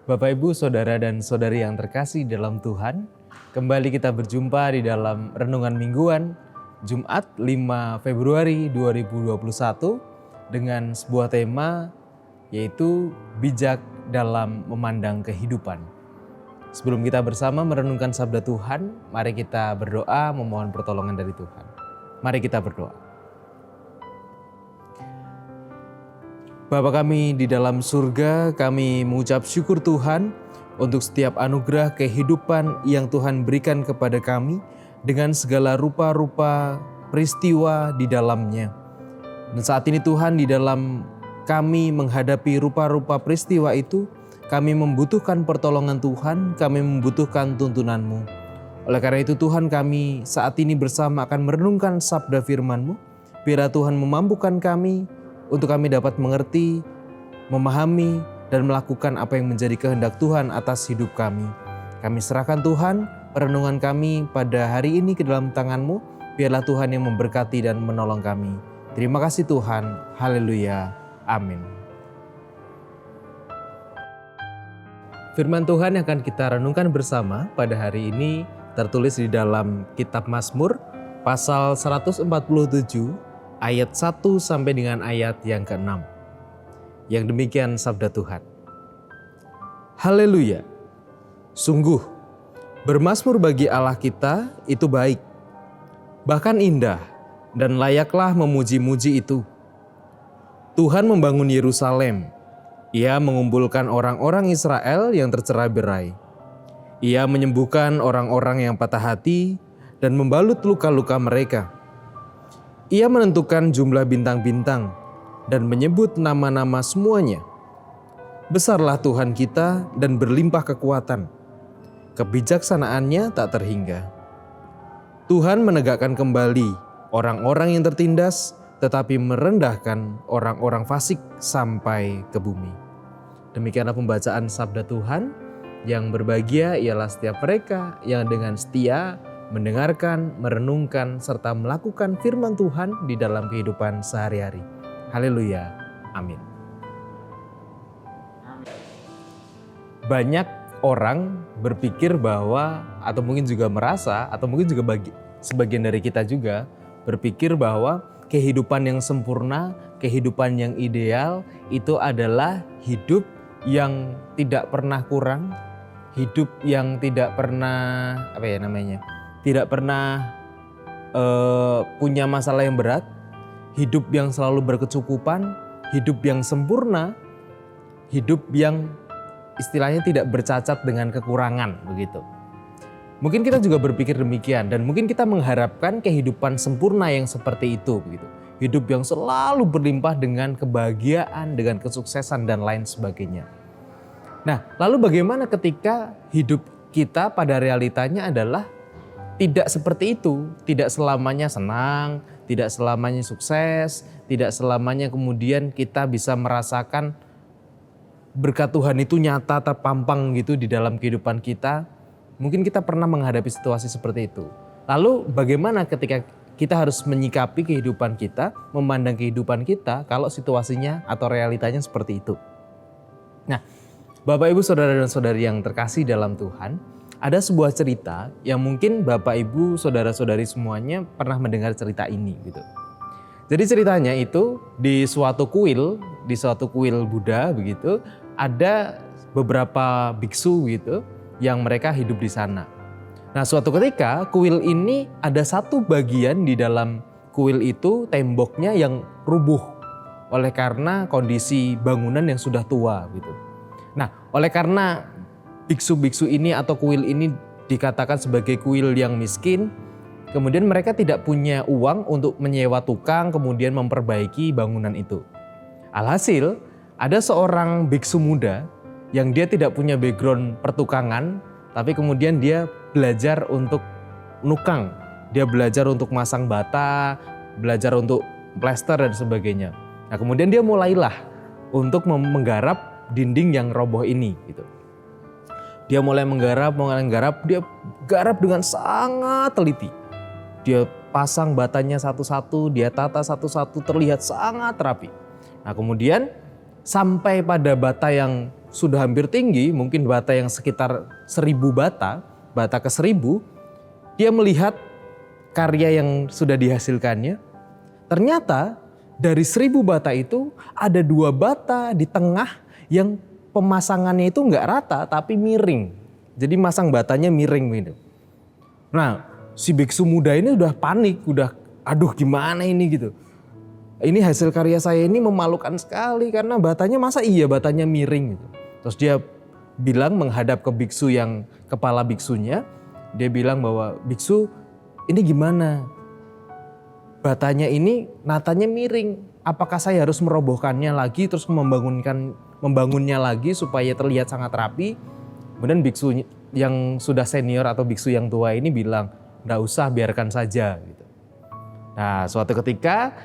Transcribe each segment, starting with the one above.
Bapak, Ibu, Saudara dan Saudari yang terkasih dalam Tuhan, kembali kita berjumpa di dalam Renungan Mingguan Jumat 5 Februari 2021 dengan sebuah tema yaitu bijak dalam memandang kehidupan. Sebelum kita bersama merenungkan sabda Tuhan, mari kita berdoa memohon pertolongan dari Tuhan. Mari kita berdoa. Bapa kami di dalam surga, kami mengucap syukur Tuhan untuk setiap anugerah kehidupan yang Tuhan berikan kepada kami dengan segala rupa-rupa peristiwa di dalamnya. Dan saat ini Tuhan, di dalam kami menghadapi rupa-rupa peristiwa itu, kami membutuhkan pertolongan Tuhan, kami membutuhkan tuntunan-Mu. Oleh karena itu Tuhan, kami saat ini bersama akan merenungkan sabda firman-Mu. Biarlah Tuhan memampukan kami untuk kami dapat mengerti, memahami, dan melakukan apa yang menjadi kehendak Tuhan atas hidup kami. Kami serahkan Tuhan perenungan kami pada hari ini ke dalam tangan-Mu. Biarlah Tuhan yang memberkati dan menolong kami. Terima kasih Tuhan. Haleluya. Amin. Firman Tuhan yang akan kita renungkan bersama pada hari ini tertulis di dalam kitab Mazmur pasal 147 ayat 1 sampai dengan ayat yang ke-6. Yang demikian sabda Tuhan. Haleluya. Sungguh, bermazmur bagi Allah kita itu baik, bahkan indah, dan layaklah memuji-muji itu. Tuhan membangun Yerusalem. Ia mengumpulkan orang-orang Israel yang tercerai-berai. Ia menyembuhkan orang-orang yang patah hati dan membalut luka-luka mereka. Ia menentukan jumlah bintang-bintang dan menyebut nama-nama semuanya. Besarlah Tuhan kita dan berlimpah kekuatan. Kebijaksanaannya tak terhingga. Tuhan menegakkan kembali orang-orang yang tertindas, tetapi merendahkan orang-orang fasik sampai ke bumi. Demikianlah pembacaan sabda Tuhan. Yang berbahagia ialah setiap mereka yang dengan setia mendengarkan, merenungkan, serta melakukan firman Tuhan di dalam kehidupan sehari-hari. Haleluya. Amin. Banyak orang berpikir bahwa, atau mungkin juga merasa, atau mungkin juga sebagian dari kita juga berpikir bahwa kehidupan yang sempurna, kehidupan yang ideal itu adalah hidup yang tidak pernah kurang, hidup yang tidak pernah tidak pernah punya masalah yang berat, hidup yang selalu berkecukupan, hidup yang sempurna, hidup yang istilahnya tidak bercacat dengan kekurangan begitu. Mungkin kita juga berpikir demikian dan mungkin kita mengharapkan kehidupan sempurna yang seperti itu begitu. Hidup yang selalu berlimpah dengan kebahagiaan, dengan kesuksesan dan lain sebagainya. Nah, lalu bagaimana ketika hidup kita pada realitanya adalah tidak seperti itu, tidak selamanya senang, tidak selamanya sukses, tidak selamanya kemudian kita bisa merasakan berkat Tuhan itu nyata terpampang gitu di dalam kehidupan kita. Mungkin kita pernah menghadapi situasi seperti itu. Lalu bagaimana ketika kita harus menyikapi kehidupan kita, memandang kehidupan kita kalau situasinya atau realitanya seperti itu. Nah, Bapak, Ibu, Saudara dan Saudari yang terkasih dalam Tuhan, ada sebuah cerita yang mungkin Bapak, Ibu, Saudara-saudari semuanya pernah mendengar cerita ini gitu. Jadi ceritanya itu di suatu kuil Buddha begitu, ada beberapa biksu gitu yang mereka hidup di sana. Nah, suatu ketika kuil ini ada satu bagian di dalam kuil itu temboknya yang rubuh oleh karena kondisi bangunan yang sudah tua gitu. Nah, oleh karena biksu-biksu ini atau kuil ini dikatakan sebagai kuil yang miskin, kemudian mereka tidak punya uang untuk menyewa tukang kemudian memperbaiki bangunan itu. Alhasil, ada seorang biksu muda yang dia tidak punya background pertukangan, tapi kemudian dia belajar untuk nukang. Dia belajar untuk masang bata, belajar untuk plester dan sebagainya. Nah, kemudian dia mulailah untuk menggarap dinding yang roboh ini gitu. Dia mulai menggarap, dia garap dengan sangat teliti. Dia pasang batanya satu-satu, dia tata satu-satu, terlihat sangat rapi. Nah, kemudian sampai pada bata yang sudah hampir tinggi, mungkin bata yang sekitar 1000 bata, bata ke 1000, dia melihat karya yang sudah dihasilkannya. Ternyata dari 1000 bata itu ada 2 bata di tengah yang pemasangannya itu nggak rata tapi miring. Jadi masang batanya miring gitu. Nah, si biksu muda ini udah panik, udah aduh gimana ini gitu. Ini hasil karya saya ini memalukan sekali karena batanya masa iya batanya miring gitu. Terus dia bilang menghadap ke biksu yang kepala biksunya, dia bilang bahwa biksu ini gimana? Batanya ini natanya miring. Apakah saya harus merobohkannya lagi terus membangunnya lagi supaya terlihat sangat rapi? Kemudian biksu yang sudah senior atau biksu yang tua ini bilang, "Nggak usah, biarkan saja." Gitu. Nah, suatu ketika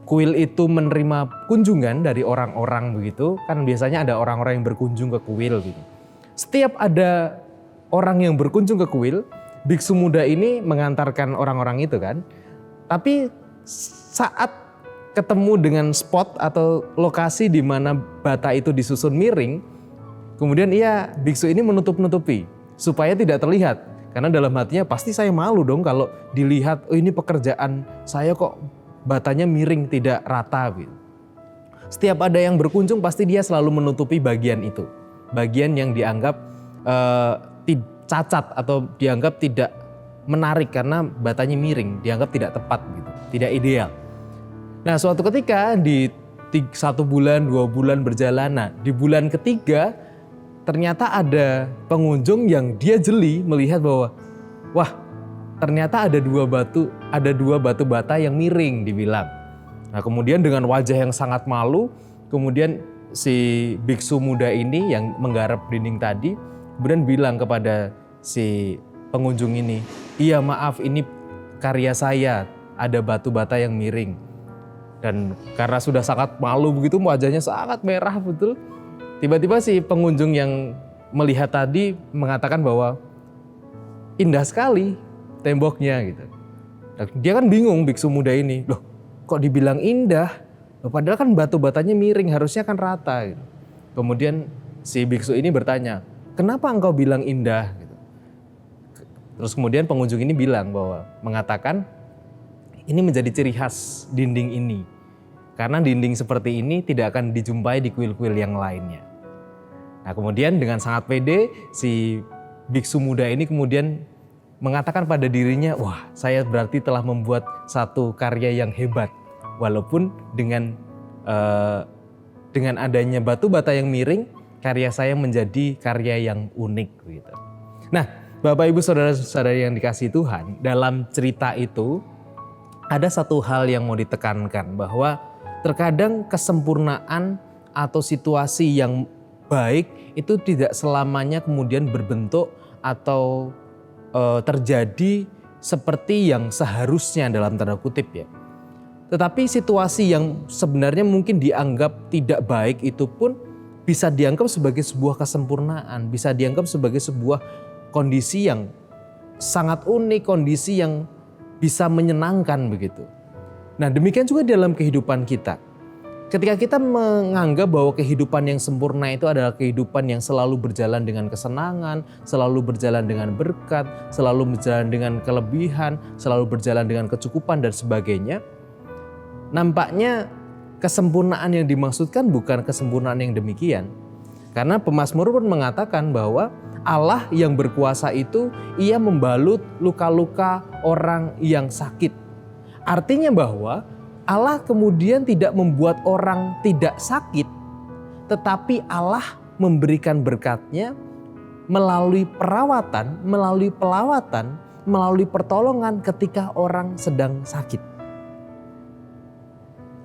kuil itu menerima kunjungan dari orang-orang begitu, kan biasanya ada orang-orang yang berkunjung ke kuil gitu. Setiap ada orang yang berkunjung ke kuil, biksu muda ini mengantarkan orang-orang itu kan. Tapi saat ketemu dengan spot atau lokasi di mana bata itu disusun miring, kemudian biksu ini menutup-nutupi supaya tidak terlihat. Karena dalam hatinya pasti saya malu dong kalau dilihat, oh ini pekerjaan saya kok batanya miring tidak rata gitu. Setiap ada yang berkunjung pasti dia selalu menutupi bagian itu. Bagian yang dianggap cacat atau dianggap tidak menarik karena batanya miring, dianggap tidak tepat gitu, tidak ideal. Nah, suatu ketika di 1 bulan, 2 bulan berjalan, nah di bulan ketiga ternyata ada pengunjung yang dia jeli melihat bahwa wah, ternyata ada 2 batu bata yang miring dibilang. Nah, kemudian dengan wajah yang sangat malu, kemudian si biksu muda ini yang menggarap dinding tadi kemudian bilang kepada si pengunjung ini, "Iya, maaf, ini karya saya, ada batu bata yang miring." Dan karena sudah sangat malu begitu, wajahnya sangat merah betul. Tiba-tiba si pengunjung yang melihat tadi mengatakan bahwa indah sekali temboknya gitu. Dia kan bingung biksu muda ini, loh kok dibilang indah? Padahal kan batu batanya miring, harusnya kan rata gitu. Kemudian si biksu ini bertanya, "Kenapa engkau bilang indah?" Gitu. Terus kemudian pengunjung ini mengatakan ini menjadi ciri khas dinding ini. Karena dinding seperti ini tidak akan dijumpai di kuil-kuil yang lainnya. Nah, kemudian dengan sangat pede si biksu muda ini kemudian mengatakan pada dirinya, wah, saya berarti telah membuat satu karya yang hebat. Walaupun dengan adanya batu bata yang miring, karya saya menjadi karya yang unik gitu. Nah, Bapak Ibu Saudara-saudari yang dikasihi Tuhan, dalam cerita itu ada satu hal yang mau ditekankan, bahwa terkadang kesempurnaan atau situasi yang baik itu tidak selamanya kemudian berbentuk atau terjadi seperti yang seharusnya dalam tanda kutip ya. Tetapi situasi yang sebenarnya mungkin dianggap tidak baik itu pun bisa dianggap sebagai sebuah kesempurnaan, bisa dianggap sebagai sebuah kondisi yang sangat unik, kondisi yang bisa menyenangkan begitu. Nah, demikian juga dalam kehidupan kita. Ketika kita menganggap bahwa kehidupan yang sempurna itu adalah kehidupan yang selalu berjalan dengan kesenangan, selalu berjalan dengan berkat, selalu berjalan dengan kelebihan, selalu berjalan dengan kecukupan dan sebagainya, nampaknya kesempurnaan yang dimaksudkan bukan kesempurnaan yang demikian. Karena pemazmur pun mengatakan bahwa Allah yang berkuasa itu ia membalut luka-luka orang yang sakit. Artinya bahwa Allah kemudian tidak membuat orang tidak sakit, tetapi Allah memberikan berkatnya melalui perawatan, melalui pelawatan, melalui pertolongan ketika orang sedang sakit.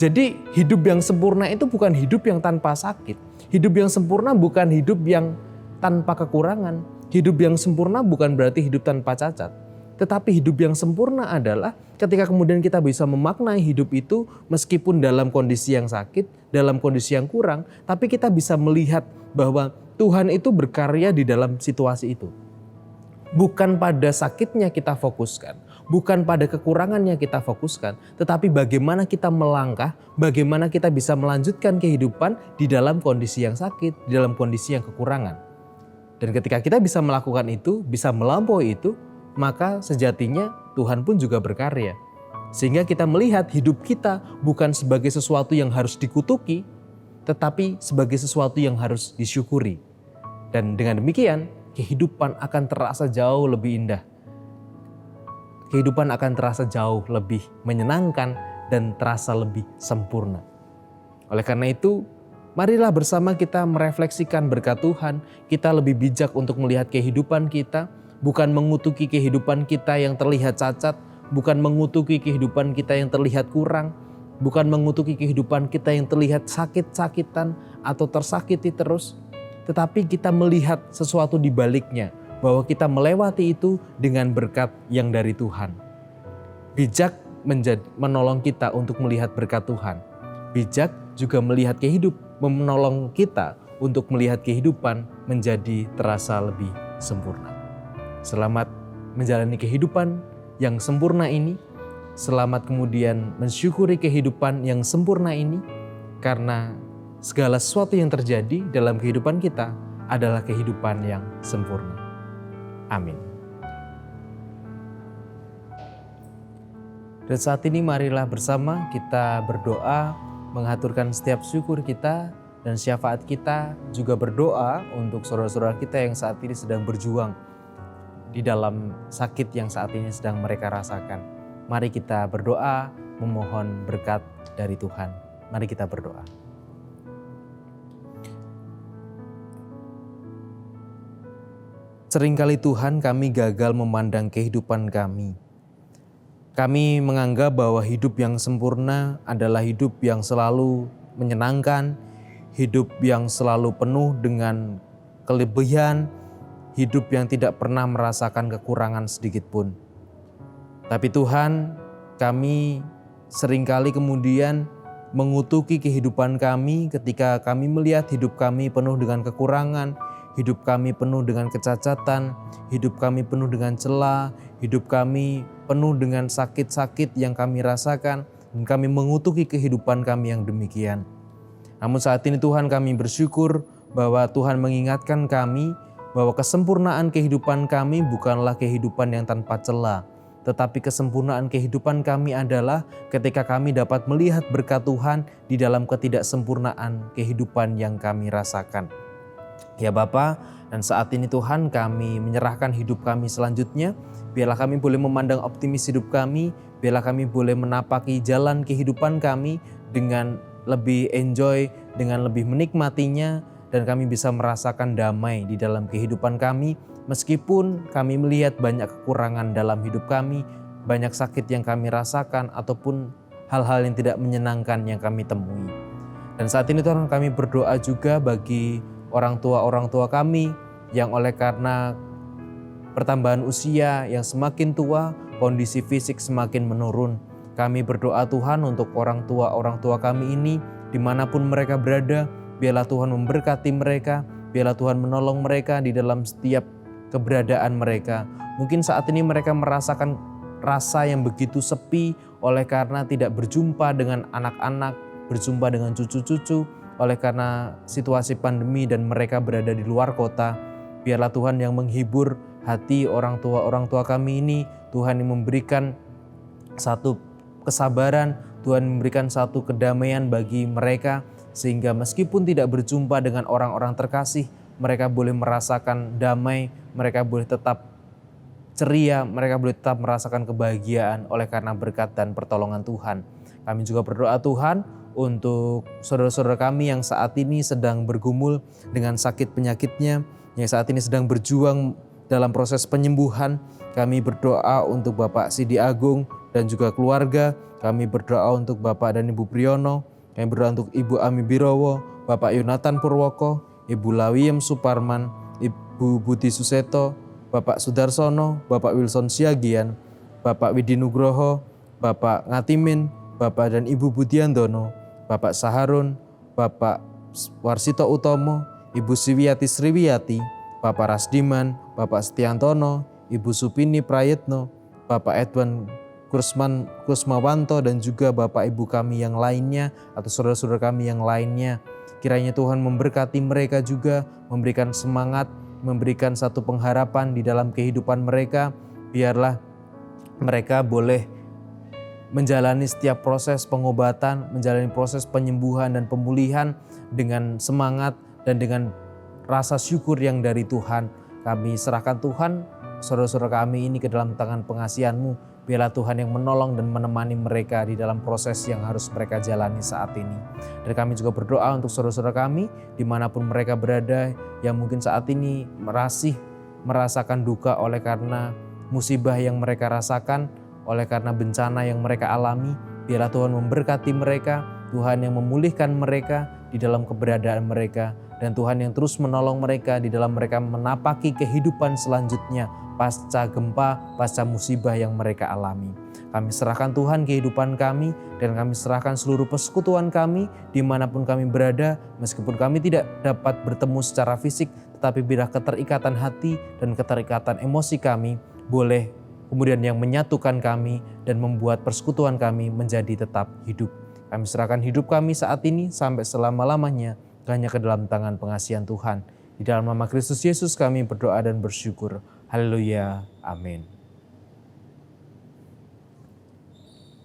Jadi hidup yang sempurna itu bukan hidup yang tanpa sakit. Hidup yang sempurna bukan hidup yang tanpa kekurangan. Hidup yang sempurna bukan berarti hidup tanpa cacat. Tetapi hidup yang sempurna adalah ketika kemudian kita bisa memaknai hidup itu meskipun dalam kondisi yang sakit, dalam kondisi yang kurang, tapi kita bisa melihat bahwa Tuhan itu berkarya di dalam situasi itu. Bukan pada sakitnya kita fokuskan, bukan pada kekurangannya kita fokuskan, tetapi bagaimana kita melangkah, bagaimana kita bisa melanjutkan kehidupan di dalam kondisi yang sakit, di dalam kondisi yang kekurangan. Dan ketika kita bisa melakukan itu, bisa melampaui itu, maka sejatinya Tuhan pun juga berkarya. Sehingga kita melihat hidup kita bukan sebagai sesuatu yang harus dikutuki, tetapi sebagai sesuatu yang harus disyukuri. Dan dengan demikian, kehidupan akan terasa jauh lebih indah. Kehidupan akan terasa jauh lebih menyenangkan dan terasa lebih sempurna. Oleh karena itu, marilah bersama kita merefleksikan berkat Tuhan. Kita lebih bijak untuk melihat kehidupan kita, bukan mengutuki kehidupan kita yang terlihat cacat, bukan mengutuki kehidupan kita yang terlihat kurang, bukan mengutuki kehidupan kita yang terlihat sakit-sakitan atau tersakiti terus, tetapi kita melihat sesuatu di baliknya, bahwa kita melewati itu dengan berkat yang dari Tuhan. Bijak menolong kita untuk melihat berkat Tuhan. Bijak juga melihat menolong kita untuk melihat kehidupan menjadi terasa lebih sempurna. Selamat menjalani kehidupan yang sempurna ini. Selamat kemudian mensyukuri kehidupan yang sempurna ini, karena segala sesuatu yang terjadi dalam kehidupan kita adalah kehidupan yang sempurna. Amin. Dan saat ini marilah bersama kita berdoa, mengaturkan setiap syukur kita dan syafaat kita, juga berdoa untuk saudara-saudara kita yang saat ini sedang berjuang di dalam sakit yang saat ini sedang mereka rasakan. Mari kita berdoa memohon berkat dari Tuhan. Mari kita berdoa. Seringkali Tuhan, kami gagal memandang kehidupan kami. Kami menganggap bahwa hidup yang sempurna adalah hidup yang selalu menyenangkan, hidup yang selalu penuh dengan kelebihan, hidup yang tidak pernah merasakan kekurangan sedikit pun. Tapi Tuhan, kami seringkali kemudian mengutuki kehidupan kami ketika kami melihat hidup kami penuh dengan kekurangan, hidup kami penuh dengan kecacatan, hidup kami penuh dengan celah, hidup kami penuh dengan sakit-sakit yang kami rasakan, dan kami mengutuki kehidupan kami yang demikian. Namun saat ini Tuhan, kami bersyukur bahwa Tuhan mengingatkan kami bahwa kesempurnaan kehidupan kami bukanlah kehidupan yang tanpa celah, tetapi kesempurnaan kehidupan kami adalah ketika kami dapat melihat berkat Tuhan di dalam ketidaksempurnaan kehidupan yang kami rasakan. Ya Bapa, dan saat ini Tuhan, kami menyerahkan hidup kami selanjutnya. Biarlah kami boleh memandang optimis hidup kami, biarlah kami boleh menapaki jalan kehidupan kami dengan lebih enjoy, dengan lebih menikmatinya, dan kami bisa merasakan damai di dalam kehidupan kami. Meskipun kami melihat banyak kekurangan dalam hidup kami, banyak sakit yang kami rasakan, ataupun hal-hal yang tidak menyenangkan yang kami temui. Dan saat ini Tuhan, kami berdoa juga bagi orang tua kami yang oleh karena pertambahan usia yang semakin tua, kondisi fisik semakin menurun. Kami berdoa Tuhan untuk orang tua kami ini, dimanapun mereka berada, biarlah Tuhan memberkati mereka, biarlah Tuhan menolong mereka di dalam setiap keberadaan mereka. Mungkin saat ini mereka merasakan rasa yang begitu sepi oleh karena tidak berjumpa dengan anak-anak, berjumpa dengan cucu-cucu, oleh karena situasi pandemi dan mereka berada di luar kota. Biarlah Tuhan yang menghibur hati orang tua kami ini, Tuhan yang memberikan satu kesabaran, Tuhan memberikan satu kedamaian bagi mereka, sehingga meskipun tidak berjumpa dengan orang-orang terkasih, mereka boleh merasakan damai, mereka boleh tetap ceria, mereka boleh tetap merasakan kebahagiaan oleh karena berkat dan pertolongan Tuhan. Kami juga berdoa Tuhan untuk saudara-saudara kami yang saat ini sedang bergumul dengan sakit penyakitnya, yang saat ini sedang berjuang dalam proses penyembuhan. Kami berdoa untuk Bapak Sidi Agung dan juga keluarga. Kami berdoa untuk Bapak dan Ibu Priyono. Kami berdoa untuk Ibu Ami Birowo, Bapak Yonatan Purwoko, Ibu Lawiem Suparman, Ibu Budi Suseto, Bapak Sudarsono, Bapak Wilson Siagian, Bapak Widi Nugroho, Bapak Ngatimin, Bapak dan Ibu Budiandono, Bapak Saharun, Bapak Warsito Utomo, Ibu Siwiati Sriwiyati, Bapak Rasdiman, Bapak Setiantono, Ibu Supini Prayetno, Bapak Edwan Kusmawanto, dan juga Bapak Ibu kami yang lainnya atau saudara-saudara kami yang lainnya. Kiranya Tuhan memberkati mereka juga, memberikan semangat, memberikan satu pengharapan di dalam kehidupan mereka. Biarlah mereka boleh menjalani setiap proses pengobatan, menjalani proses penyembuhan dan pemulihan dengan semangat dan dengan rasa syukur yang dari Tuhan. Kami serahkan Tuhan, saudara-saudara kami ini ke dalam tangan pengasihan-Mu. Biarlah Tuhan yang menolong dan menemani mereka di dalam proses yang harus mereka jalani saat ini. Dan kami juga berdoa untuk saudara-saudara kami dimanapun mereka berada, yang mungkin saat ini masih merasakan duka oleh karena musibah yang mereka rasakan, oleh karena bencana yang mereka alami. Biarlah Tuhan memberkati mereka, Tuhan yang memulihkan mereka di dalam keberadaan mereka, dan Tuhan yang terus menolong mereka di dalam mereka menapaki kehidupan selanjutnya pasca gempa, pasca musibah yang mereka alami. Kami serahkan Tuhan kehidupan kami, dan kami serahkan seluruh persekutuan kami dimanapun kami berada, meskipun kami tidak dapat bertemu secara fisik, tetapi bila keterikatan hati dan keterikatan emosi kami boleh kemudian yang menyatukan kami dan membuat persekutuan kami menjadi tetap hidup. Kami serahkan hidup kami saat ini sampai selama-lamanya hanya ke dalam tangan pengasihan Tuhan. Di dalam nama Kristus Yesus kami berdoa dan bersyukur. Haleluya. Amin.